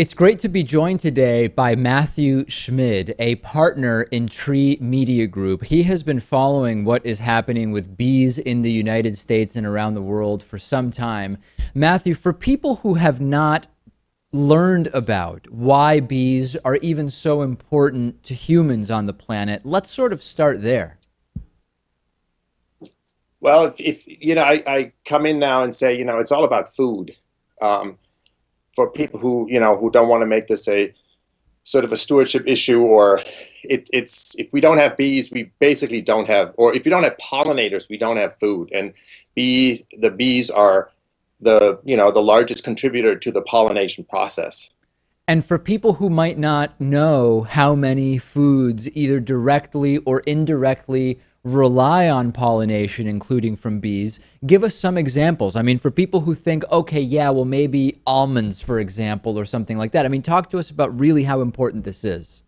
It's great to be joined today by Mathew Schmid, a partner in Tree Media Group. He has been following what is happening with bees in the United States and around the world for some time. Mathew, for people who have not learned about why bees are even so important to humans on the planet, let's sort of start there. Well, if I come in now and say, it's all about food. For people who don't want to make this a sort of a stewardship issue, or it's if we don't have bees, we basically don't have, or if we don't have pollinators, we don't have food. And the bees are the largest contributor to the pollination process. And for people who might not know how many foods either directly or indirectly rely on pollination, including from bees, give us some examples. I mean, for people who think, okay, yeah, well, maybe almonds, for example, or something like that. I mean, talk to us about really how important this is.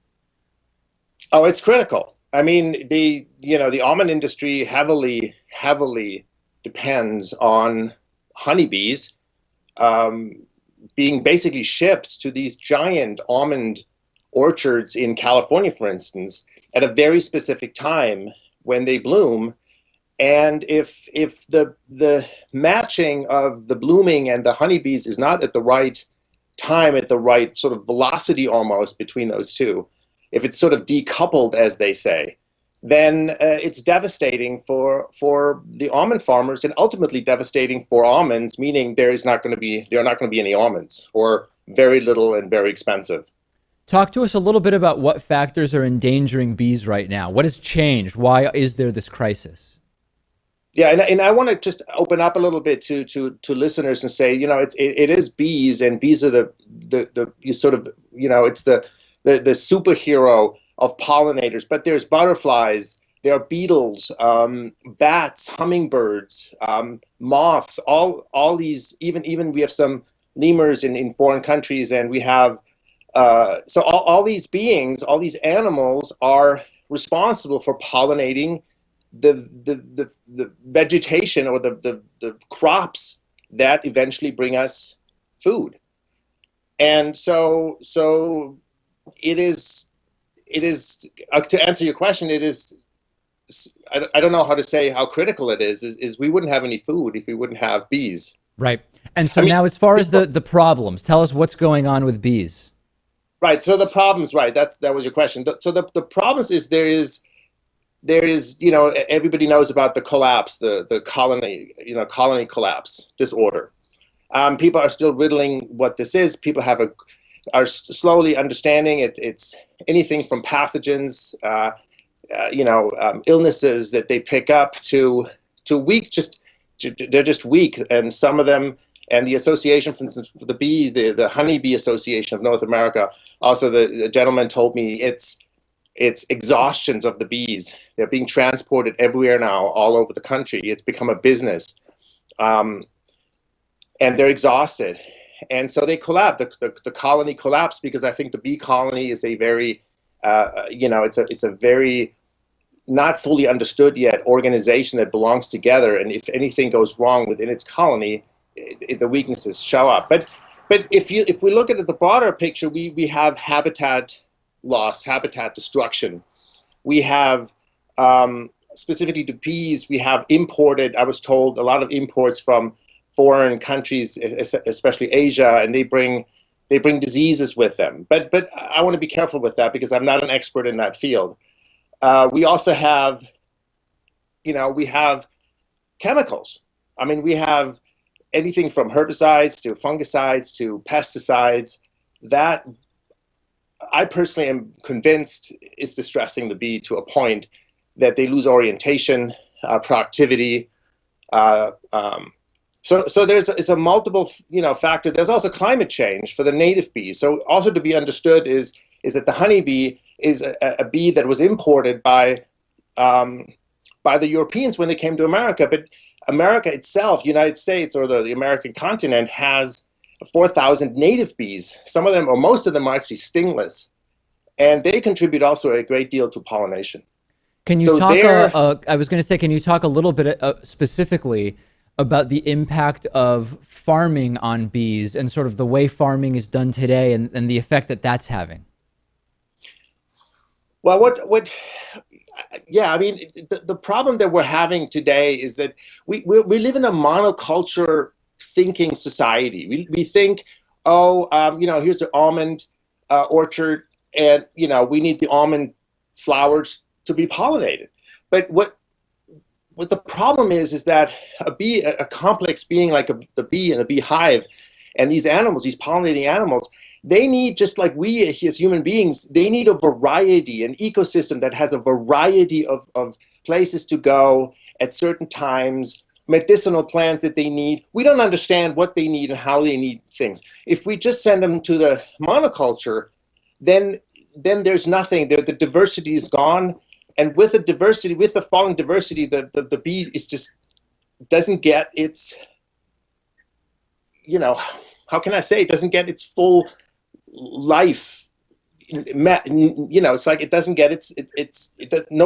Oh, it's critical. I mean, the almond industry heavily depends on honeybees being basically shipped to these giant almond orchards in California, for instance, at a very specific time when they bloom. And if the matching of the blooming and the honeybees is not at the right time, at the right sort of velocity almost between those two, if it's sort of decoupled, as they say, then it's devastating for the almond farmers, and ultimately devastating for almonds, meaning there are not going to be any almonds, or very little and very expensive. Talk to us a little bit about what factors are endangering bees right now. What has changed? Why is there this crisis? Yeah, and I want to just open up a little bit to listeners and say, it is bees, and bees are the you sort of, it's the superhero of pollinators. But there's butterflies, there are beetles, bats, hummingbirds, moths, all these. Even we have some lemurs in foreign countries, and we have so all these beings, all these animals are responsible for pollinating the vegetation, or the crops that eventually bring us food. And so it is to answer your question, it is, I don't know how to say how critical it is we wouldn't have any food if we wouldn't have bees. Right. And so I mean, now, as far as the problems, tell us what's going on with bees. right. So the problems, right. That was your question. So the problems is there is, everybody knows about the collapse, the colony collapse disorder. People are still riddling what this is. People are slowly understanding it. It's anything from pathogens, illnesses that they pick up, to weak. They're just weak, and some of them. And the association, for instance, for the bee, the Honeybee Association of North America, also the gentleman told me it's exhaustions of the bees. They're being transported everywhere now, all over the country. It's become a business, and they're exhausted, and so they collapse. The colony collapsed because I think the bee colony is a very, it's a very not fully understood yet organization that belongs together. And if anything goes wrong within its colony, the weaknesses show up. But if we look at the broader picture, we have habitat loss, habitat destruction. We have, specifically to bees, we have imported, I was told, a lot of imports from foreign countries, especially Asia, and they bring diseases with them. But I want to be careful with that, because I'm not an expert in that field. We also have, we have chemicals. I mean, we have anything from herbicides to fungicides to pesticides that I personally am convinced is distressing the bee to a point that they lose orientation, productivity. So it's a multiple factor. There's also climate change for the native bees. So also to be understood is that the honeybee is a bee that was imported by the Europeans when they came to America. But America itself, United States, or the American continent, has 4,000 native bees. Some of them, or most of them, are actually stingless, and they contribute also a great deal to pollination. Can you So talk, there, I was going to say, can you talk a little bit specifically about the impact of farming on bees and sort of the way farming is done today and the effect that that's having? Well, yeah, I mean, the problem that we're having today is that we live in a monoculture thinking society. We think, oh, here's an almond orchard, and, we need the almond flowers to be pollinated. But what the problem is that a bee, a complex being like the bee and a beehive, and these animals, these pollinating animals, they need, just like we as human beings, they need a variety, an ecosystem that has a variety of places to go at certain times, medicinal plants that they need. We don't understand what they need and how they need things. If we just send them to the monoculture, then there's nothing. The diversity is gone. And with the diversity, with the falling diversity, the bee is just doesn't get its, how can I say, it doesn't get its full life. It's like it doesn't get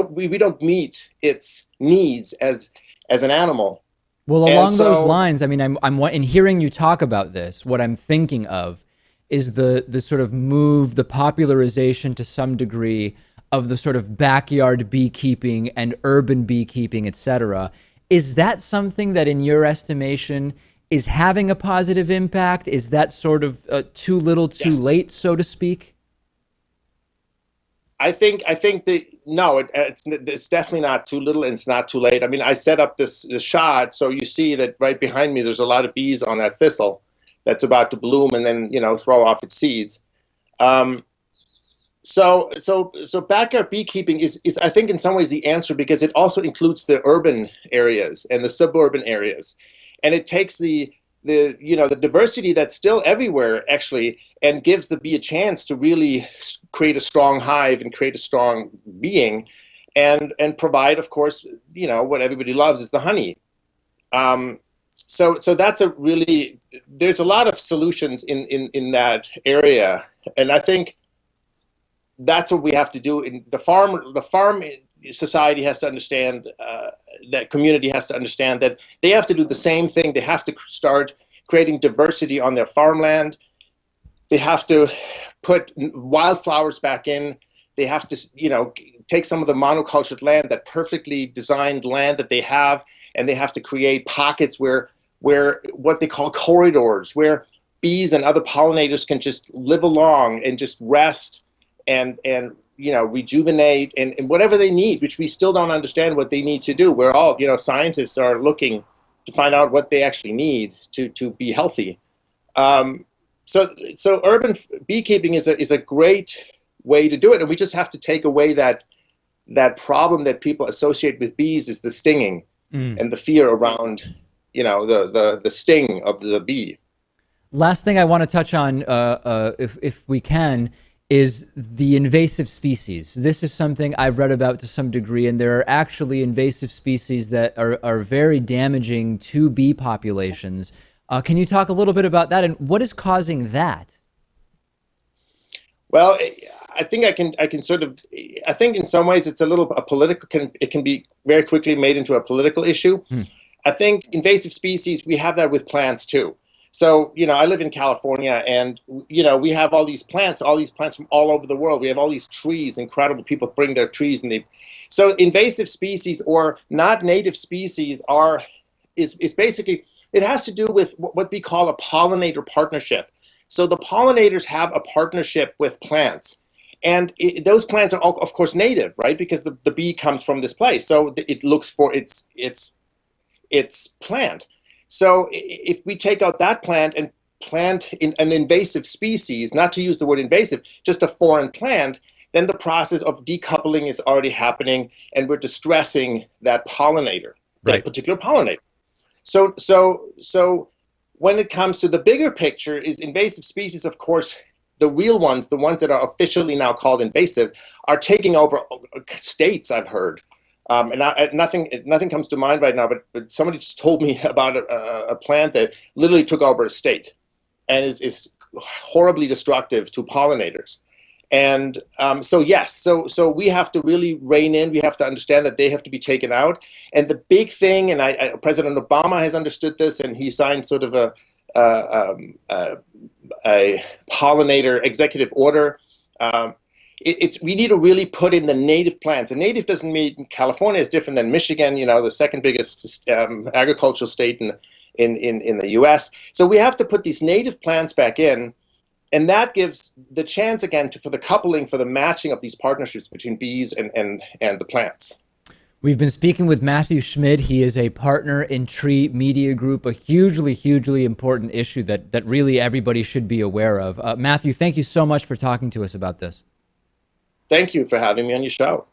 we don't meet its needs as an animal. Well, along those lines, I mean, I'm in hearing you talk about this, what I'm thinking of is the sort of move, the popularization to some degree of the sort of backyard beekeeping and urban beekeeping, etc. Is that something that, in your estimation, is having a positive impact? Is that sort of too little, too late, so to speak? I think that no, it's definitely not too little, and it's not too late. I mean, I set up this shot, so you see that right behind me, there's a lot of bees on that thistle that's about to bloom and then throw off its seeds. So backyard beekeeping is I think in some ways the answer, because it also includes the urban areas and the suburban areas, and it takes the diversity that's still everywhere actually, and gives the bee a chance to really create a strong hive and create a strong being, and provide, of course, what everybody loves is the honey. So that's there's a lot of solutions in that area, and I think that's what we have to do. In the farm society has to understand, that community has to understand that they have to do the same thing. They have to start creating diversity on their farmland. They have to put wildflowers back in. They have to, take some of the monocultured land, that perfectly designed land that they have, and they have to create pockets where what they call corridors, where bees and other pollinators can just live along and just rest and rejuvenate and whatever they need, which we still don't understand what they need to do. We're all, scientists are looking to find out what they actually need to be healthy. So urban beekeeping is a great way to do it, and we just have to take away that problem that people associate with bees, is the stinging and the fear around, the sting of the bee. Last thing I want to touch on, if we can, is the invasive species. This is something I've read about to some degree, and there are actually invasive species that are very damaging to bee populations. Can you talk a little bit about that, and what is causing that? Well, I think I can sort of, I think in some ways it's it can be very quickly made into a political issue. I think invasive species, we have that with plants too. So, I live in California, and, we have all these plants from all over the world. We have all these trees, incredible. People bring their trees, and so invasive species or not native species is basically, it has to do with what we call a pollinator partnership. So the pollinators have a partnership with plants, and those plants are, of course, native, right? Because the bee comes from this place, so it looks for its plant. So if we take out that plant and plant in an invasive species, not to use the word invasive, just a foreign plant, then the process of decoupling is already happening, and we're distressing that pollinator, that particular pollinator. So when it comes to the bigger picture, is invasive species, of course, the real ones, the ones that are officially now called invasive, are taking over states, I've heard. And nothing comes to mind right now, but somebody just told me about a plant that literally took over a state and is horribly destructive to pollinators. And so yes, so we have to really rein in. We have to understand that they have to be taken out. And the big thing, and President Obama has understood this, and he signed sort of a pollinator executive order. We need to really put in the native plants. And native doesn't mean California is different than Michigan, the second biggest agricultural state in the U.S. So we have to put these native plants back in, and that gives the chance again for the coupling, for the matching of these partnerships between bees and the plants. We've been speaking with Mathew Schmid. He is a partner in Tree Media Group, a hugely, hugely important issue that really everybody should be aware of. Mathew, thank you so much for talking to us about this. Thank you for having me on your show.